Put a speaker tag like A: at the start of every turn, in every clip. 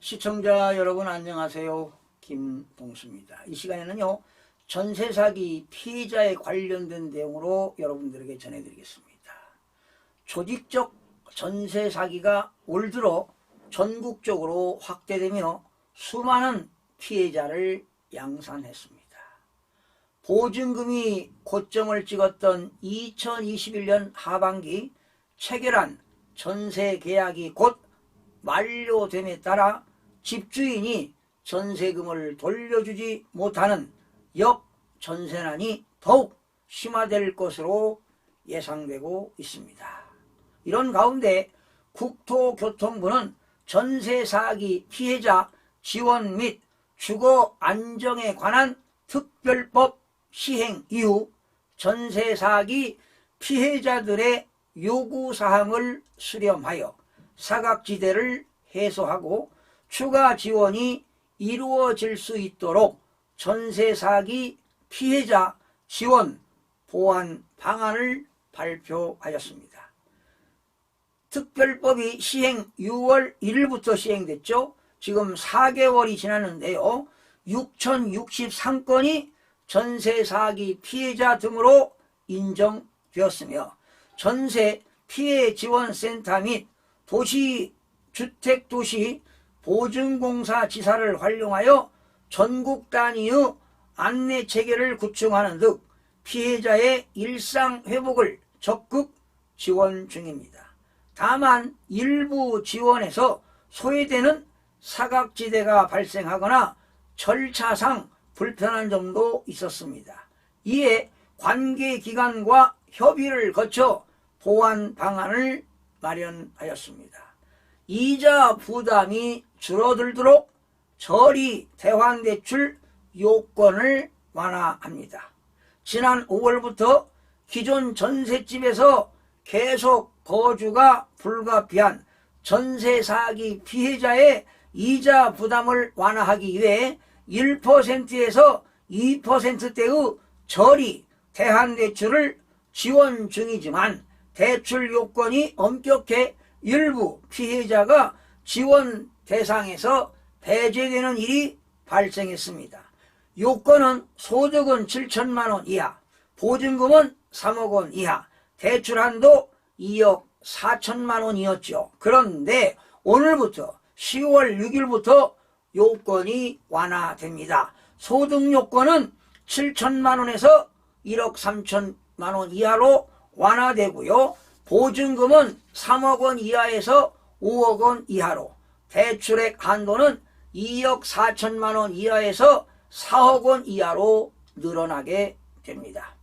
A: 시청자 여러분 안녕하세요. 김동수입니다. 이 시간에는요 전세 사기 피해자에 관련된 내용으로 여러분들에게 전해드리겠습니다. 조직적 전세 사기가 올 들어 전국적으로 확대되며 수많은 피해자를 양산했습니다. 보증금이 고점을 찍었던 2021년 하반기 체결한 전세 계약이 곧 만료됨에 따라 집주인이 전세금을 돌려주지 못하는 역전세난이 더욱 심화될 것으로 예상되고 있습니다. 이런 가운데 국토교통부는 전세 사기 피해자 지원 및 주거 안정에 관한 특별법 시행 이후 전세 사기 피해자들의 요구사항을 수렴하여 사각지대를 해소하고 추가 지원이 이루어질 수 있도록 전세 사기 피해자 지원 보완 방안을 발표하였습니다. 특별법이 시행 6월 1일부터 시행됐죠. 지금 4개월이 지났는데요. 6,063건이 전세 사기 피해자 등으로 인정되었으며 전세 피해 지원센터 및 도시주택도시 보증공사 지사를 활용하여 전국 단위의 안내체계를 구축하는 등 피해자의 일상 회복을 적극 지원 중입니다. 다만 일부 지원에서 소외되는 사각지대가 발생하거나 절차상 불편한 점도 있었습니다. 이에 관계기관과 협의를 거쳐 보완 방안을 마련하였습니다. 이자 부담이 줄어들도록 저리 대환대출 요건을 완화합니다. 지난 5월부터 기존 전셋집에서 계속 거주가 불가피한 전세 사기 피해자의 이자 부담을 완화하기 위해 1%에서 2%대의 저리 대환대출을 지원 중이지만 대출 요건이 엄격해 일부 피해자가 지원 대상에서 배제되는 일이 발생했습니다. 요건은 소득은 7천만 원 이하, 보증금은 3억 원 이하, 대출 한도 2억 4천만 원이었죠. 그런데 오늘부터 10월 6일부터 요건이 완화됩니다. 소득 요건은 7천만 원에서 1억 3천만 원 이하로 완화되고요. 보증금은 3억 원 이하에서 5억 원 이하로, 대출액 한도는 2억 4천만 원 이하에서 4억 원 이하로 늘어나게 됩니다.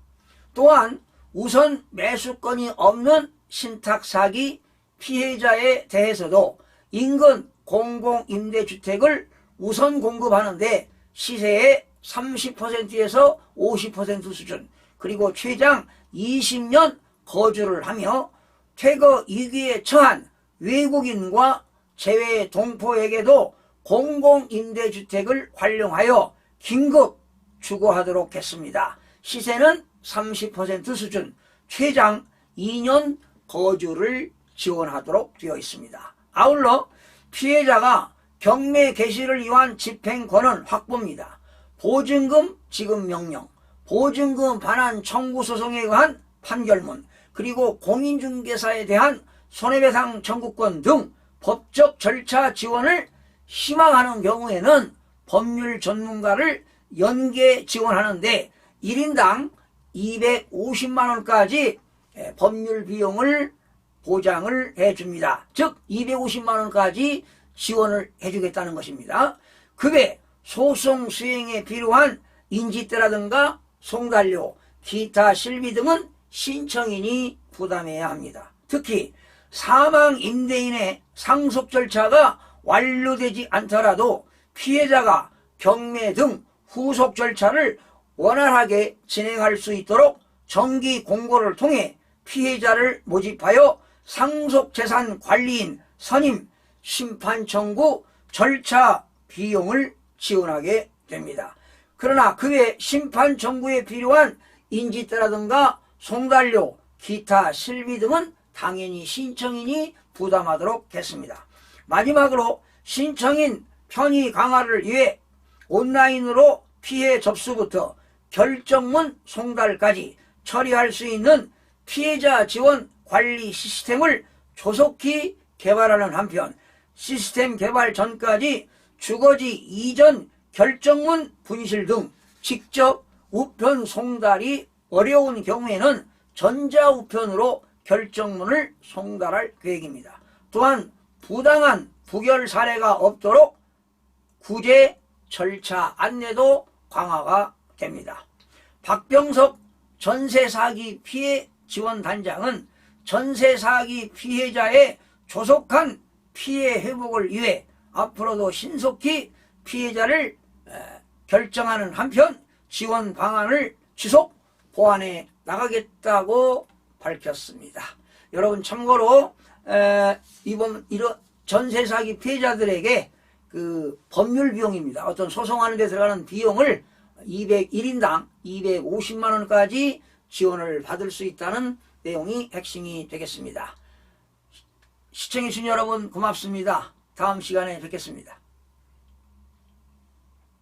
A: 또한 우선 매수권이 없는 신탁사기 피해자에 대해서도 인근 공공임대주택을 우선 공급하는데 시세의 30%에서 50% 수준, 그리고 최장 20년 거주를 하며 퇴거 위기에 처한 외국인과 재외 동포에게도 공공임대주택을 활용하여 긴급 주거하도록 했습니다. 시세는 30% 수준, 최장 2년 거주를 지원하도록 되어 있습니다. 아울러 피해자가 경매 개시를 위한 집행권은 확보입니다. 보증금 지급 명령, 보증금 반환 청구 소송에 의한 판결문, 그리고 공인중개사에 대한 손해배상 청구권 등 법적 절차 지원을 희망하는 경우에는 법률 전문가를 연계 지원하는데 1인당 250만 원까지 법률 비용을 보장을 해줍니다. 즉 250만 원까지 지원을 해주겠다는 것입니다. 그 외 소송 수행에 필요한 인지대라든가 송달료, 기타 실비 등은 신청인이 부담해야 합니다. 특히 사망 임대인의 상속 절차가 완료되지 않더라도 피해자가 경매 등 후속 절차를 원활하게 진행할 수 있도록 정기 공고를 통해 피해자를 모집하여 상속재산 관리인 선임, 심판 청구 절차 비용을 지원하게 됩니다. 그러나 그 외 심판 청구에 필요한 인지대라든가 송달료, 기타 실비 등은 당연히 신청인이 부담하도록 했습니다. 마지막으로 신청인 편의 강화를 위해 온라인으로 피해 접수부터 결정문 송달까지 처리할 수 있는 피해자 지원 관리 시스템을 조속히 개발하는 한편 시스템 개발 전까지 주거지 이전 결정문 분실 등 직접 우편 송달이 어려운 경우에는 전자우편으로 결정문을 송달할 계획입니다. 또한 부당한 부결 사례가 없도록 구제 절차 안내도 강화가 됩니다. 박병석 전세사기 피해 지원단장은 전세사기 피해자의 조속한 피해 회복을 위해 앞으로도 신속히 피해자를 결정하는 한편 지원 방안을 지속 보완해 나가겠다고 밝혔습니다. 여러분 참고로 이번 이런 전세 사기 피해자들에게 그 법률 비용입니다. 어떤 소송하는 데 들어가는 비용을 1인당 250만 원까지 지원을 받을 수 있다는 내용이 핵심이 되겠습니다. 시청해주신 여러분 고맙습니다. 다음 시간에 뵙겠습니다.